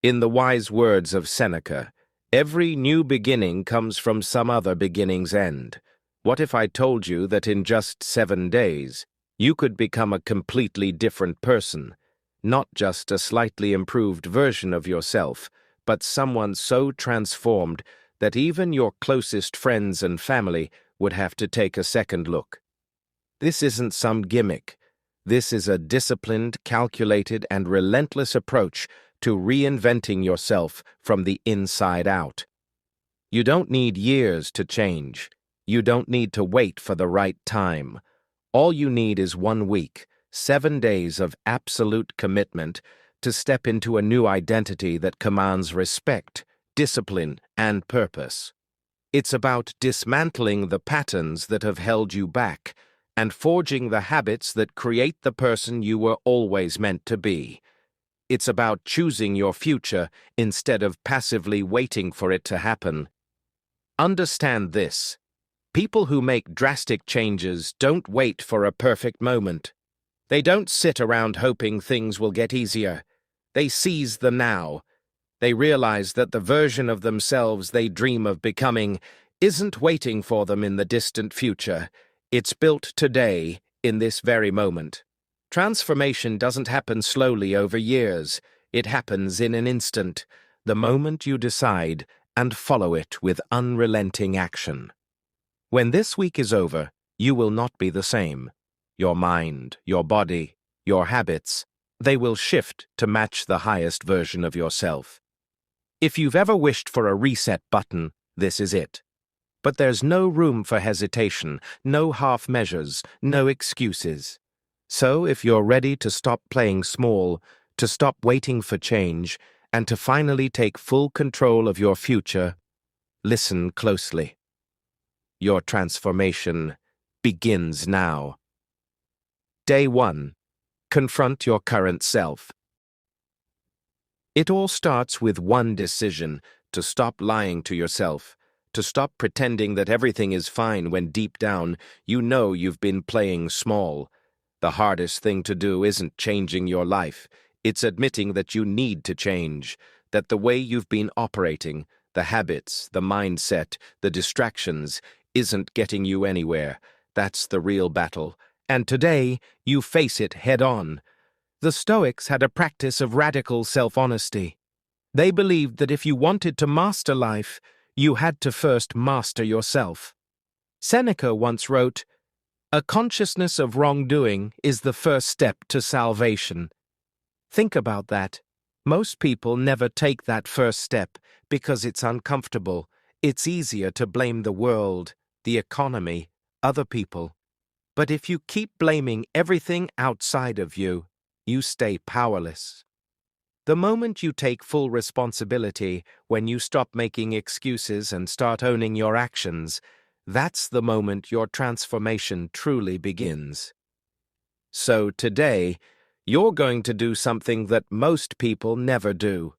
In the wise words of Seneca, every new beginning comes from some other beginning's end. What if I told you that in just 7 days, you could become a completely different person, not just a slightly improved version of yourself, but someone so transformed that even your closest friends and family would have to take a second look? This isn't some gimmick. This is a disciplined, calculated, and relentless approach to reinventing yourself from the inside out. You don't need years to change. You don't need to wait for the right time. All you need is 1 week, 7 days of absolute commitment to step into a new identity that commands respect, discipline, and purpose. It's about dismantling the patterns that have held you back and forging the habits that create the person you were always meant to be. It's about choosing your future instead of passively waiting for it to happen. Understand this. People who make drastic changes don't wait for a perfect moment. They don't sit around hoping things will get easier. They seize the now. They realize that the version of themselves they dream of becoming isn't waiting for them in the distant future. It's built today, in this very moment. Transformation doesn't happen slowly over years. It happens in an instant, the moment you decide, and follow it with unrelenting action. When this week is over, you will not be the same. Your mind, your body, your habits, they will shift to match the highest version of yourself. If you've ever wished for a reset button, this is it. But there's no room for hesitation, no half measures, no excuses. So if you're ready to stop playing small, to stop waiting for change, and to finally take full control of your future, listen closely. Your transformation begins now. Day 1. Confront your current self. It all starts with one decision: to stop lying to yourself, to stop pretending that everything is fine when deep down you know you've been playing small. The hardest thing to do isn't changing your life. It's admitting that you need to change, that the way you've been operating, the habits, the mindset, the distractions, isn't getting you anywhere. That's the real battle. And today, you face it head-on. The Stoics had a practice of radical self-honesty. They believed that if you wanted to master life, you had to first master yourself. Seneca once wrote, "A consciousness of wrongdoing is the first step to salvation." Think about that. Most people never take that first step because it's uncomfortable. It's easier to blame the world, the economy, other people. But if you keep blaming everything outside of you, you stay powerless. The moment you take full responsibility, when you stop making excuses and start owning your actions, that's the moment your transformation truly begins. So today, you're going to do something that most people never do.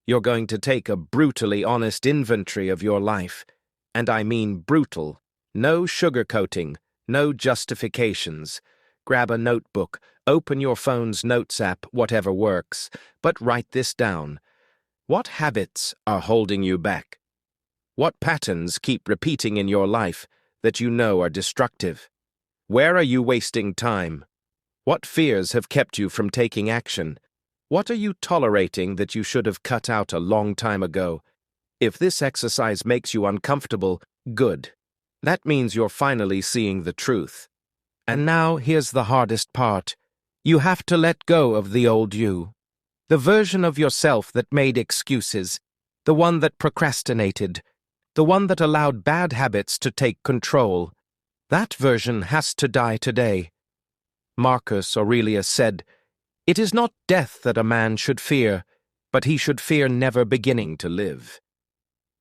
You're going to take a brutally honest inventory of your life. And I mean brutal. No sugarcoating, no justifications. Grab a notebook, open your phone's notes app, whatever works, but write this down. What habits are holding you back? What patterns keep repeating in your life that you know are destructive? Where are you wasting time? What fears have kept you from taking action? What are you tolerating that you should have cut out a long time ago? If this exercise makes you uncomfortable, good. That means you're finally seeing the truth. And now here's the hardest part. You have to let go of the old you. The version of yourself that made excuses, the one that procrastinated, the one that allowed bad habits to take control. That version has to die today. Marcus Aurelius said, "It is not death that a man should fear, but he should fear never beginning to live."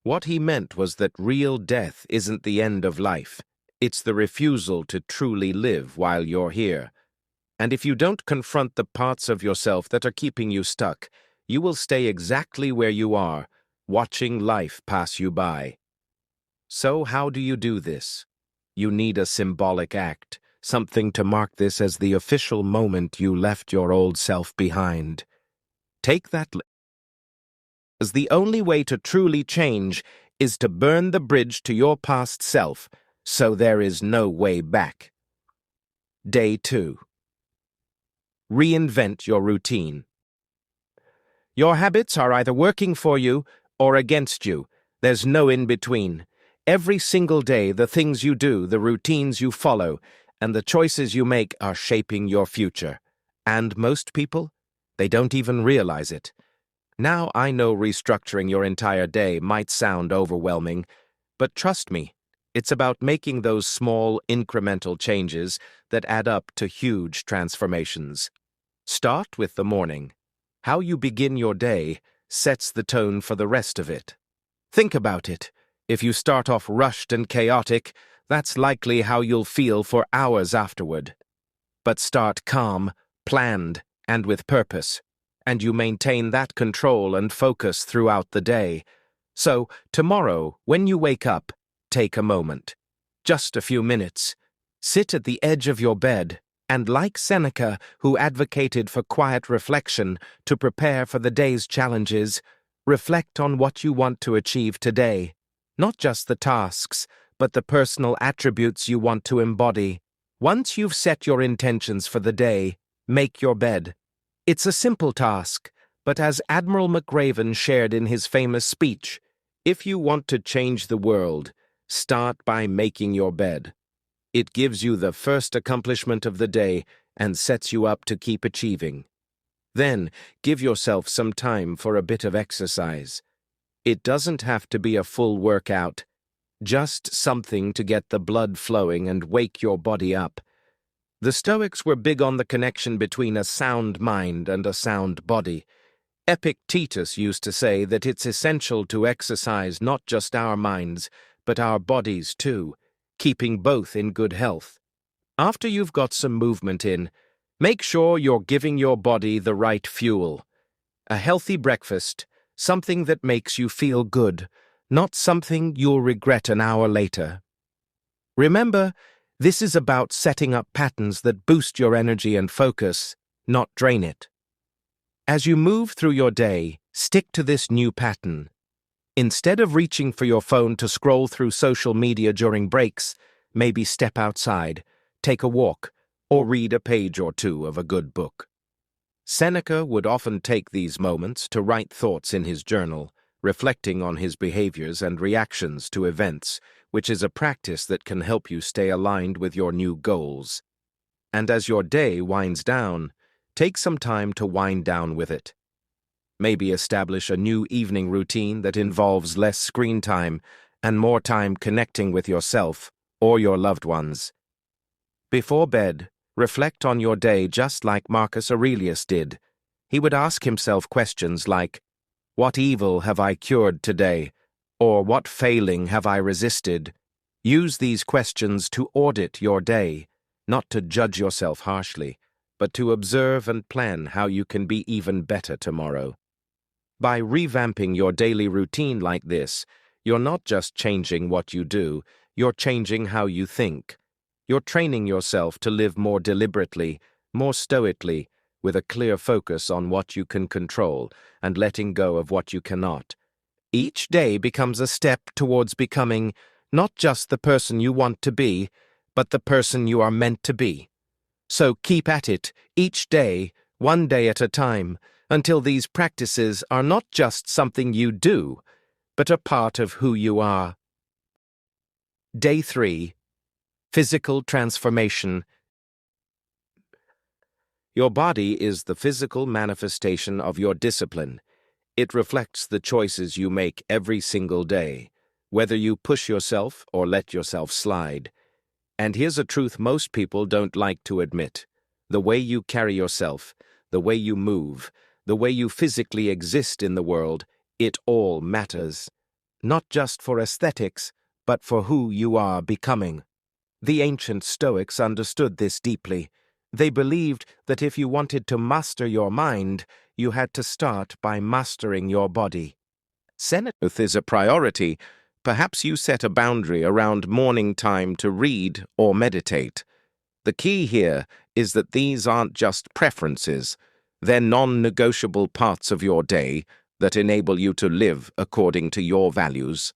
What he meant was that real death isn't the end of life. It's the refusal to truly live while you're here. And if you don't confront the parts of yourself that are keeping you stuck, you will stay exactly where you are, watching life pass you by. So how do you do this? You need a symbolic act, something to mark this as the official moment you left your old self behind. Take that as the only way to truly change is to burn the bridge to your past self, so there is no way back. Day 2. Reinvent your routine. Your habits are either working for you or against you. There's no in-between. Every single day, the things you do, the routines you follow, and the choices you make are shaping your future. And most people, they don't even realize it. Now, I know restructuring your entire day might sound overwhelming, but trust me, it's about making those small, incremental changes that add up to huge transformations. Start with the morning. How you begin your day sets the tone for the rest of it. Think about it. If you start off rushed and chaotic, that's likely how you'll feel for hours afterward. But start calm, planned, and with purpose, and you maintain that control and focus throughout the day. So, tomorrow, when you wake up, take a moment. Just a few minutes. Sit at the edge of your bed, and like Seneca, who advocated for quiet reflection to prepare for the day's challenges, reflect on what you want to achieve today. Not just the tasks, but the personal attributes you want to embody. Once you've set your intentions for the day, make your bed. It's a simple task, but as Admiral McRaven shared in his famous speech, if you want to change the world, start by making your bed. It gives you the first accomplishment of the day and sets you up to keep achieving. Then, give yourself some time for a bit of exercise. It doesn't have to be a full workout, just something to get the blood flowing and wake your body up. The Stoics were big on the connection between a sound mind and a sound body. Epictetus used to say that it's essential to exercise not just our minds, but our bodies too, keeping both in good health. After you've got some movement in, make sure you're giving your body the right fuel. A healthy breakfast, something that makes you feel good, not something you'll regret an hour later. Remember, this is about setting up patterns that boost your energy and focus, not drain it. As you move through your day, stick to this new pattern. Instead of reaching for your phone to scroll through social media during breaks, maybe step outside, take a walk, or read a page or two of a good book. Seneca would often take these moments to write thoughts in his journal, reflecting on his behaviors and reactions to events, which is a practice that can help you stay aligned with your new goals. And as your day winds down, take some time to wind down with it. Maybe establish a new evening routine that involves less screen time and more time connecting with yourself or your loved ones. Before bed, reflect on your day just like Marcus Aurelius did. He would ask himself questions like, "What evil have I cured today?" or "What failing have I resisted?" Use these questions to audit your day, not to judge yourself harshly, but to observe and plan how you can be even better tomorrow. By revamping your daily routine like this, you're not just changing what you do, you're changing how you think. You're training yourself to live more deliberately, more stoically, with a clear focus on what you can control and letting go of what you cannot. Each day becomes a step towards becoming not just the person you want to be, but the person you are meant to be. So keep at it, each day, one day at a time, until these practices are not just something you do, but a part of who you are. Day 3. Physical transformation. Your body is the physical manifestation of your discipline. It reflects the choices you make every single day, whether you push yourself or let yourself slide. And here's a truth most people don't like to admit. The way you carry yourself, the way you move, the way you physically exist in the world, it all matters. Not just for aesthetics, but for who you are becoming. The ancient Stoics understood this deeply. They believed that if you wanted to master your mind, you had to start by mastering your body. Senate is a priority. Perhaps you set a boundary around morning time to read or meditate. The key here is that these aren't just preferences. They're non-negotiable parts of your day, that enable you to live according to your values.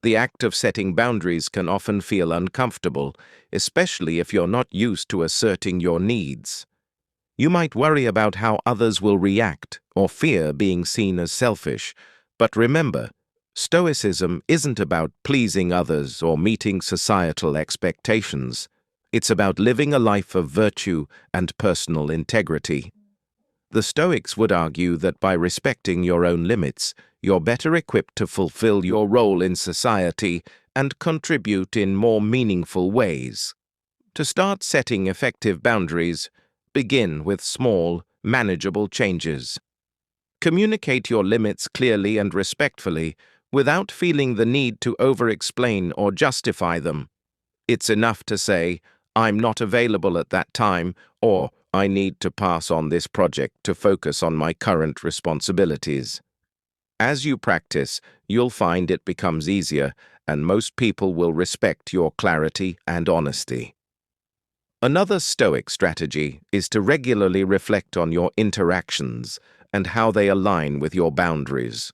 The act of setting boundaries can often feel uncomfortable, especially if you're not used to asserting your needs. You might worry about how others will react or fear being seen as selfish, but remember, Stoicism isn't about pleasing others or meeting societal expectations. It's about living a life of virtue and personal integrity. The Stoics would argue that by respecting your own limits, you're better equipped to fulfill your role in society and contribute in more meaningful ways. To start setting effective boundaries, begin with small, manageable changes. Communicate your limits clearly and respectfully without feeling the need to over-explain or justify them. It's enough to say, "I'm not available at that time," or "I need to pass on this project to focus on my current responsibilities." As you practice, you'll find it becomes easier, and most people will respect your clarity and honesty. Another Stoic strategy is to regularly reflect on your interactions and how they align with your boundaries.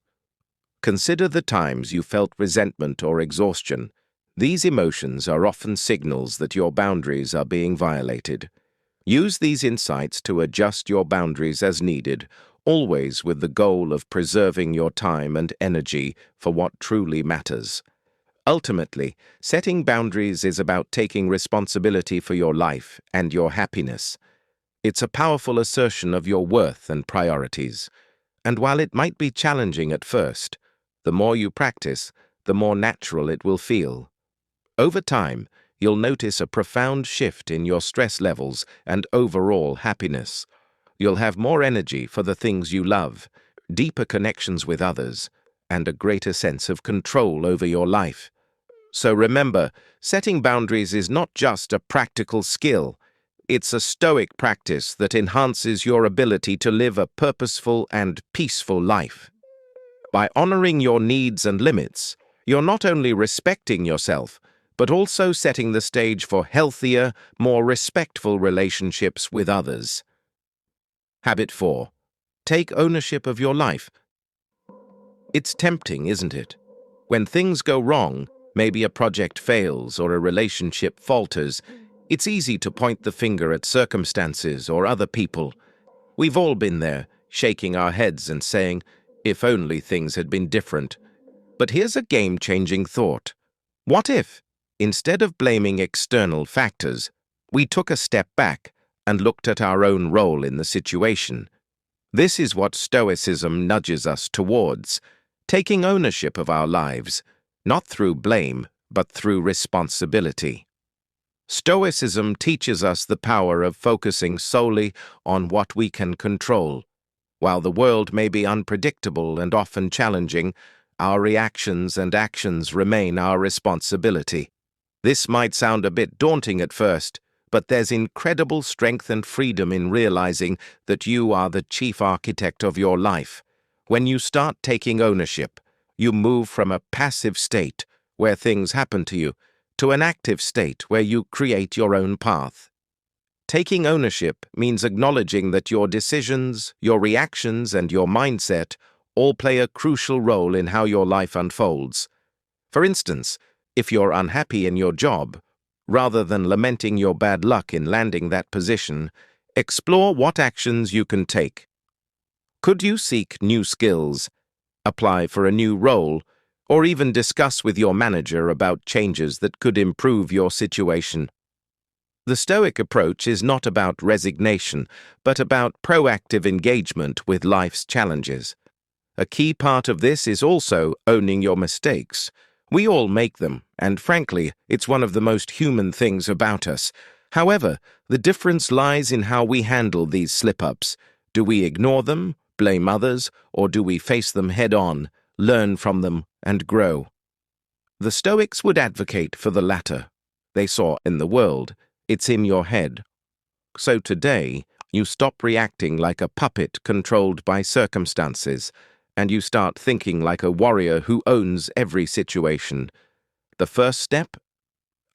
Consider the times you felt resentment or exhaustion. These emotions are often signals that your boundaries are being violated. Use these insights to adjust your boundaries as needed, always with the goal of preserving your time and energy for what truly matters. Ultimately, setting boundaries is about taking responsibility for your life and your happiness. It's a powerful assertion of your worth and priorities. And while it might be challenging at first, the more you practice, the more natural it will feel. Over time, you'll notice a profound shift in your stress levels and overall happiness. You'll have more energy for the things you love, deeper connections with others, and a greater sense of control over your life. So remember, setting boundaries is not just a practical skill. It's a Stoic practice that enhances your ability to live a purposeful and peaceful life. By honoring your needs and limits, you're not only respecting yourself, but also setting the stage for healthier, more respectful relationships with others. Habit 4. Take ownership of your life. It's tempting, isn't it? When things go wrong, maybe a project fails or a relationship falters, it's easy to point the finger at circumstances or other people. We've all been there, shaking our heads and saying, "If only things had been different." But here's a game-changing thought. What if, instead of blaming external factors, we took a step back and looked at our own role in the situation? This is what Stoicism nudges us towards, taking ownership of our lives, not through blame, but through responsibility. Stoicism teaches us the power of focusing solely on what we can control. While the world may be unpredictable and often challenging, our reactions and actions remain our responsibility. This might sound a bit daunting at first, but there's incredible strength and freedom in realizing that you are the chief architect of your life. When you start taking ownership, you move from a passive state, where things happen to you, to an active state where you create your own path. Taking ownership means acknowledging that your decisions, your reactions, and your mindset all play a crucial role in how your life unfolds. For instance, if you're unhappy in your job, rather than lamenting your bad luck in landing that position, explore what actions you can take. Could you seek new skills, apply for a new role, or even discuss with your manager about changes that could improve your situation? The Stoic approach is not about resignation, but about proactive engagement with life's challenges. A key part of this is also owning your mistakes. We all make them, and frankly, it's one of the most human things about us. However, the difference lies in how we handle these slip-ups. Do we ignore them, blame others, or do we face them head-on, learn from them, and grow? The Stoics would advocate for the latter. They saw in the world, it's in your head. So today, you stop reacting like a puppet controlled by circumstances, and you start thinking like a warrior who owns every situation. The first step?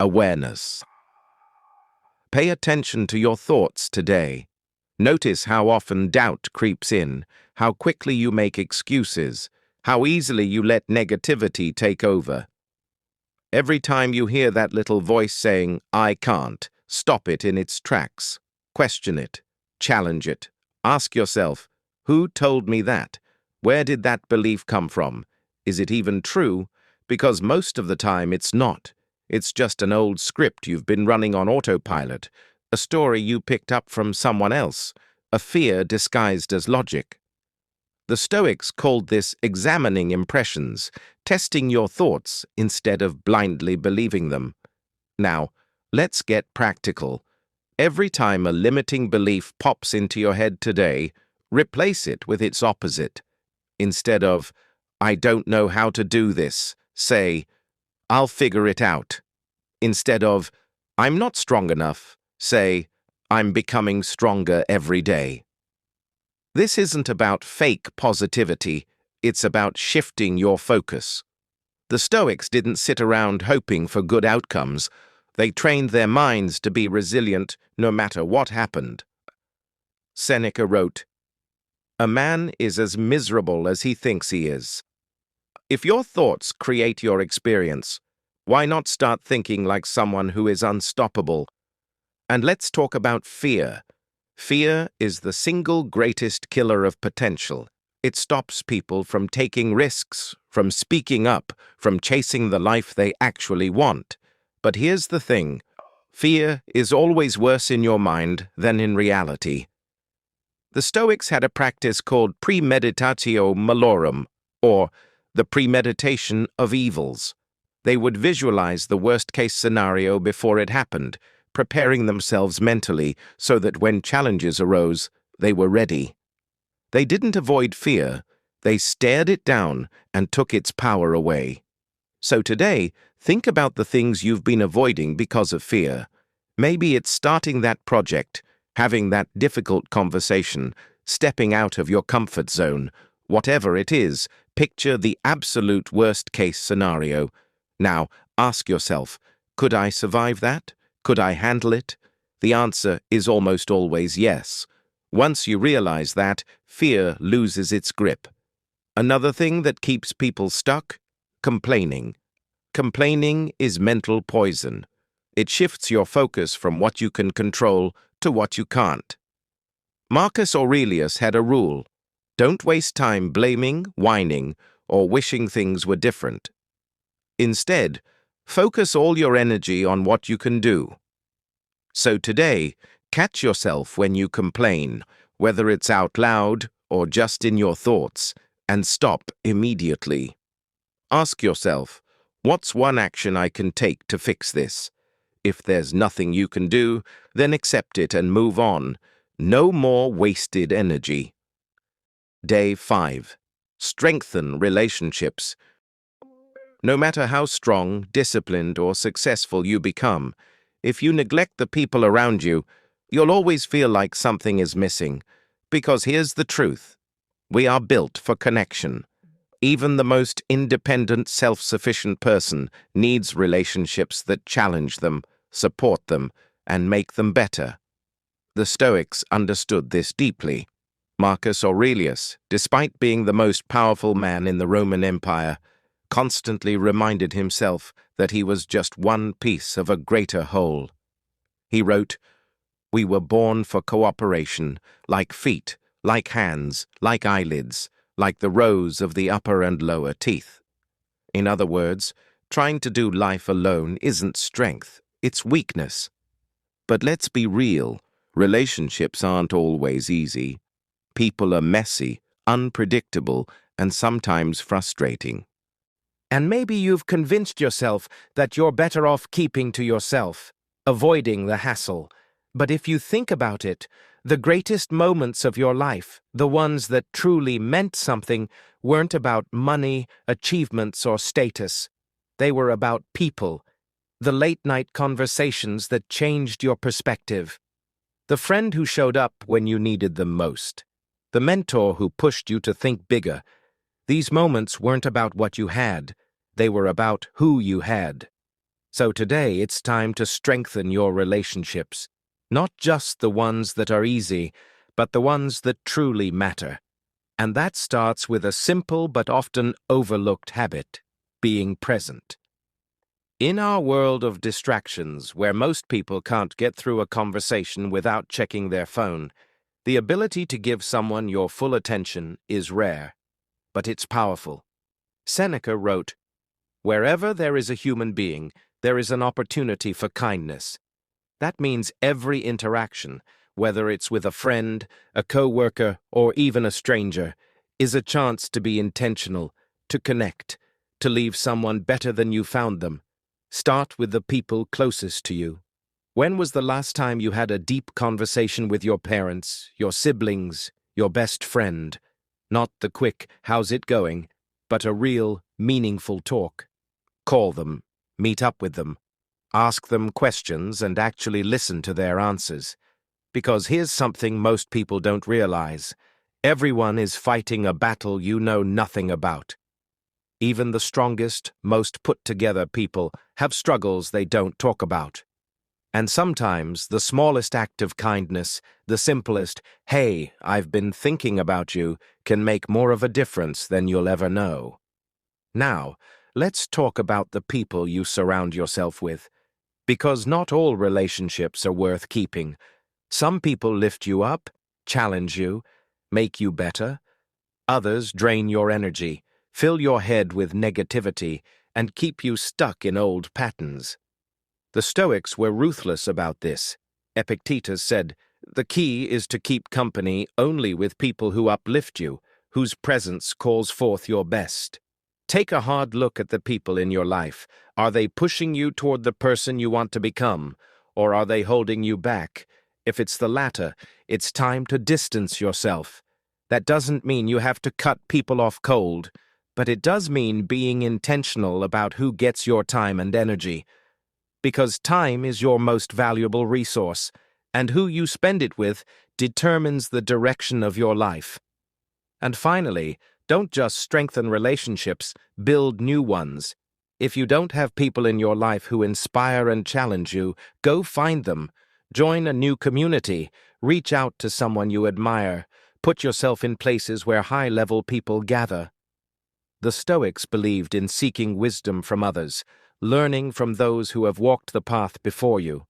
Awareness. Pay attention to your thoughts today. Notice how often doubt creeps in, how quickly you make excuses, how easily you let negativity take over. Every time you hear that little voice saying, "I can't," stop it in its tracks. Question it. Challenge it. Ask yourself, who told me that? Where did that belief come from? Is it even true? Because most of the time it's not. It's just an old script you've been running on autopilot, a story you picked up from someone else, a fear disguised as logic. The Stoics called this examining impressions, testing your thoughts instead of blindly believing them. Now, let's get practical. Every time a limiting belief pops into your head today, replace it with its opposite. Instead of, "I don't know how to do this," say, "I'll figure it out." Instead of, "I'm not strong enough," say, "I'm becoming stronger every day." This isn't about fake positivity, it's about shifting your focus. The Stoics didn't sit around hoping for good outcomes. They trained their minds to be resilient no matter what happened. Seneca wrote, "A man is as miserable as he thinks he is." If your thoughts create your experience, why not start thinking like someone who is unstoppable? And let's talk about fear. Fear is the single greatest killer of potential. It stops people from taking risks, from speaking up, from chasing the life they actually want. But here's the thing. Fear is always worse in your mind than in reality. The Stoics had a practice called premeditatio malorum, or the premeditation of evils. They would visualize the worst-case scenario before it happened, preparing themselves mentally so that when challenges arose, they were ready. They didn't avoid fear, they stared it down and took its power away. So today, think about the things you've been avoiding because of fear. Maybe it's starting that project, having that difficult conversation, stepping out of your comfort zone. Whatever it is, picture the absolute worst-case scenario. Now, ask yourself, could I survive that? Could I handle it? The answer is almost always yes. Once you realize that, fear loses its grip. Another thing that keeps people stuck? Complaining. Complaining is mental poison. It shifts your focus from what you can control to what you can't. Marcus Aurelius had a rule: don't waste time blaming, whining, or wishing things were different. Instead, focus all your energy on what you can do. So today, catch yourself when you complain, whether it's out loud or just in your thoughts, and stop immediately. Ask yourself, what's one action I can take to fix this? If there's nothing you can do, then accept it and move on. No more wasted energy. Day 5. Strengthen relationships. No matter how strong, disciplined, or successful you become, if you neglect the people around you, you'll always feel like something is missing. Because here's the truth. We are built for connection. Even the most independent, self-sufficient person needs relationships that challenge them, support them, and make them better. The Stoics understood this deeply. Marcus Aurelius, despite being the most powerful man in the Roman Empire, constantly reminded himself that he was just one piece of a greater whole. He wrote, "We were born for cooperation, like feet, like hands, like eyelids, like the rows of the upper and lower teeth." In other words, trying to do life alone isn't strength, it's weakness. But let's be real, relationships aren't always easy. People are messy, unpredictable, and sometimes frustrating. And maybe you've convinced yourself that you're better off keeping to yourself, avoiding the hassle. But if you think about it, the greatest moments of your life, the ones that truly meant something, weren't about money, achievements, or status. They were about people, the late-night conversations that changed your perspective, the friend who showed up when you needed them most, the mentor who pushed you to think bigger. These moments weren't about what you had, they were about who you had. So today it's time to strengthen your relationships, not just the ones that are easy, but the ones that truly matter. And that starts with a simple but often overlooked habit: being present. In our world of distractions, where most people can't get through a conversation without checking their phone, the ability to give someone your full attention is rare, but it's powerful. Seneca wrote, "Wherever there is a human being, there is an opportunity for kindness." That means every interaction, whether it's with a friend, a co-worker, or even a stranger, is a chance to be intentional, to connect, to leave someone better than you found them. Start with the people closest to you. When was the last time you had a deep conversation with your parents, your siblings, your best friend? Not the quick, "how's it going?" but a real, meaningful talk. Call them, meet up with them, ask them questions and actually listen to their answers. Because here's something most people don't realize: everyone is fighting a battle you know nothing about. Even the strongest, most put-together people have struggles they don't talk about. And sometimes the smallest act of kindness, the simplest, "Hey, I've been thinking about you," can make more of a difference than you'll ever know. Now, let's talk about the people you surround yourself with. Because not all relationships are worth keeping. Some people lift you up, challenge you, make you better. Others drain your energy, fill your head with negativity, and keep you stuck in old patterns. The Stoics were ruthless about this. Epictetus said, "The key is to keep company only with people who uplift you, whose presence calls forth your best." Take a hard look at the people in your life. Are they pushing you toward the person you want to become, or are they holding you back? If it's the latter, it's time to distance yourself. That doesn't mean you have to cut people off cold, but it does mean being intentional about who gets your time and energy. Because time is your most valuable resource, and who you spend it with determines the direction of your life. And finally, don't just strengthen relationships, build new ones. If you don't have people in your life who inspire and challenge you, go find them. Join a new community, reach out to someone you admire, put yourself in places where high-level people gather. The Stoics believed in seeking wisdom from others, learning from those who have walked the path before you.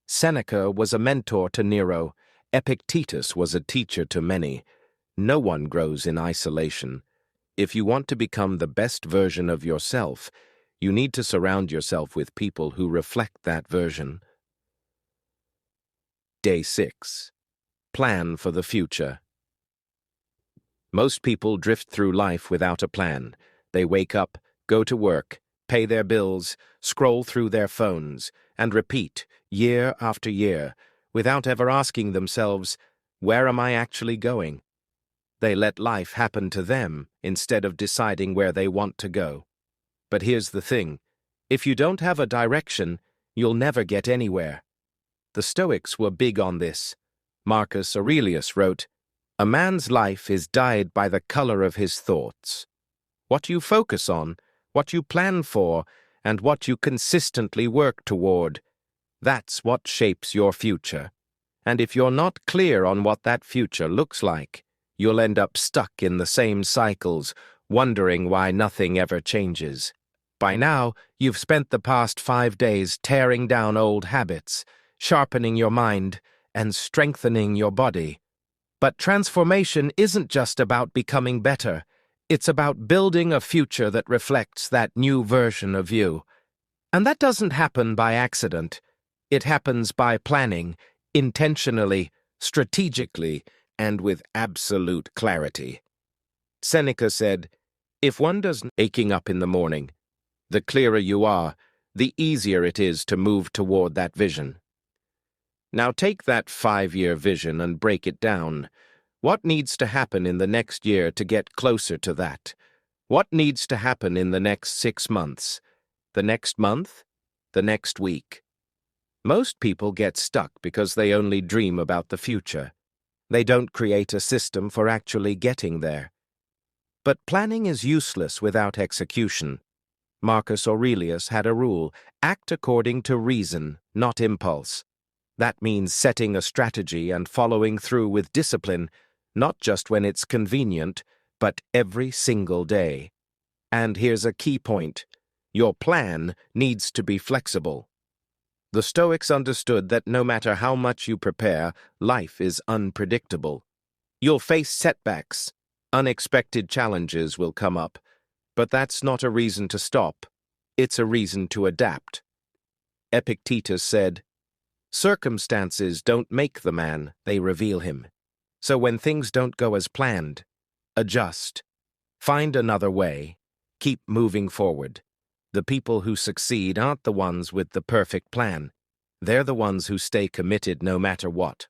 Seneca was a mentor to Nero. Epictetus was a teacher to many. No one grows in isolation. If you want to become the best version of yourself, you need to surround yourself with people who reflect that version. Day 6. Plan for the future. Most people drift through life without a plan. They wake up, go to work, pay their bills, scroll through their phones, and repeat, year after year, without ever asking themselves, "Where am I actually going?" They let life happen to them instead of deciding where they want to go. But here's the thing: if you don't have a direction, you'll never get anywhere. The Stoics were big on this. Marcus Aurelius wrote, "A man's life is dyed by the color of his thoughts." What you focus on, what you plan for, and what you consistently work toward, that's what shapes your future. And if you're not clear on what that future looks like, you'll end up stuck in the same cycles, wondering why nothing ever changes. By now, you've spent the past 5 days tearing down old habits, sharpening your mind, and strengthening your body. But transformation isn't just about becoming better. It's about building a future that reflects that new version of you. And that doesn't happen by accident. It happens by planning, intentionally, strategically, and with absolute clarity. Seneca said, "If one doesn't aching up in the morning, the clearer you are, the easier it is to move toward that vision." Now take that 5-year vision and break it down. What needs to happen in the next year to get closer to that? What needs to happen in the next 6 months? The next month? The next week? Most people get stuck because they only dream about the future. They don't create a system for actually getting there. But planning is useless without execution. Marcus Aurelius had a rule: act according to reason, not impulse. That means setting a strategy and following through with discipline, not just when it's convenient, but every single day. And here's a key point. Your plan needs to be flexible. The Stoics understood that no matter how much you prepare, life is unpredictable. You'll face setbacks. Unexpected challenges will come up. But that's not a reason to stop. It's a reason to adapt. Epictetus said, "Circumstances don't make the man, they reveal him. So when things don't go as planned, adjust. Find another way. Keep moving forward. The people who succeed aren't the ones with the perfect plan. They're the ones who stay committed no matter what."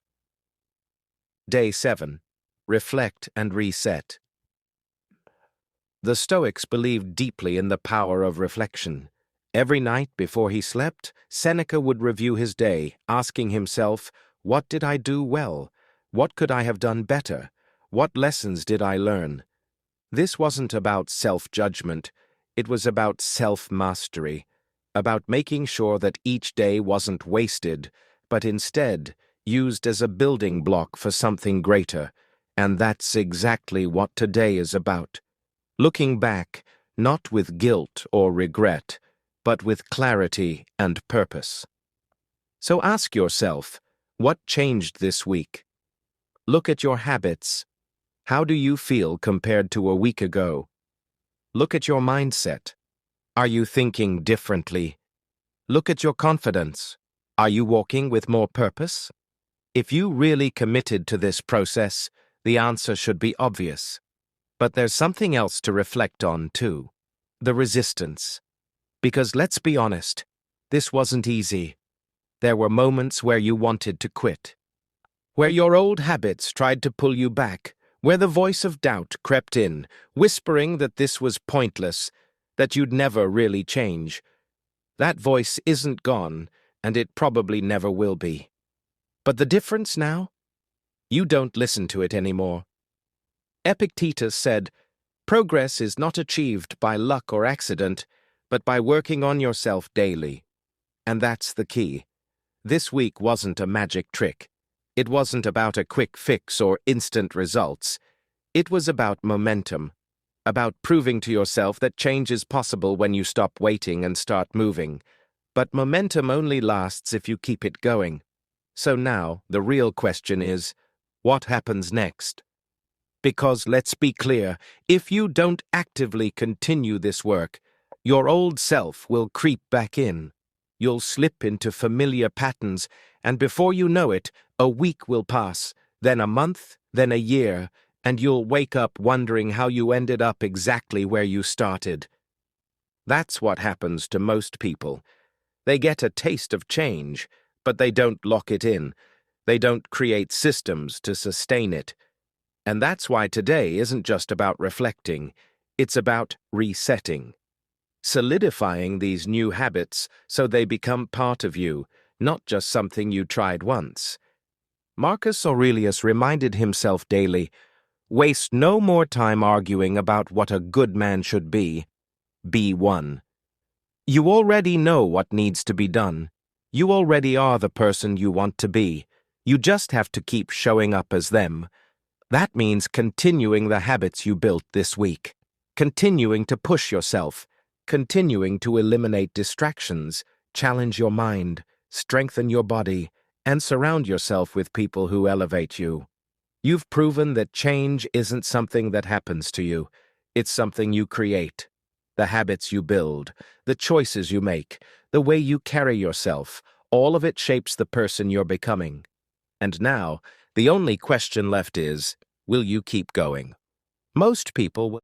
Day 7. Reflect and reset. The Stoics believed deeply in the power of reflection. Every night before he slept, Seneca would review his day, asking himself, "What did I do well? What could I have done better? What lessons did I learn?" This wasn't about self-judgment. It was about self-mastery, about making sure that each day wasn't wasted, but instead used as a building block for something greater. And that's exactly what today is about. Looking back, not with guilt or regret, but with clarity and purpose. So ask yourself, what changed this week? Look at your habits. How do you feel compared to a week ago? Look at your mindset. Are you thinking differently? Look at your confidence. Are you walking with more purpose? If you really committed to this process, the answer should be obvious. But there's something else to reflect on, too. The resistance. Because let's be honest, this wasn't easy. There were moments where you wanted to quit. Where your old habits tried to pull you back. Where the voice of doubt crept in, whispering that this was pointless, that you'd never really change. That voice isn't gone, and it probably never will be. But the difference now? You don't listen to it anymore. Epictetus said, "Progress is not achieved by luck or accident, but by working on yourself daily." And that's the key. This week wasn't a magic trick. It wasn't about a quick fix or instant results. It was about momentum, about proving to yourself that change is possible when you stop waiting and start moving. But momentum only lasts if you keep it going. So now, the real question is, what happens next? Because let's be clear, if you don't actively continue this work, your old self will creep back in. You'll slip into familiar patterns, and before you know it, a week will pass, then a month, then a year, and you'll wake up wondering how you ended up exactly where you started. That's what happens to most people. They get a taste of change, but they don't lock it in. They don't create systems to sustain it. And that's why today isn't just about reflecting, it's about resetting. Solidifying these new habits so they become part of you, not just something you tried once. Marcus Aurelius reminded himself daily, "Waste no more time arguing about what a good man should be. Be one." You already know what needs to be done. You already are the person you want to be. You just have to keep showing up as them. That means continuing the habits you built this week. Continuing to push yourself. Continuing to eliminate distractions, challenge your mind, strengthen your body, and surround yourself with people who elevate you. You've proven that change isn't something that happens to you. It's something you create. The habits you build, the choices you make, the way you carry yourself, all of it shapes the person you're becoming. And now, the only question left is, will you keep going? Most people will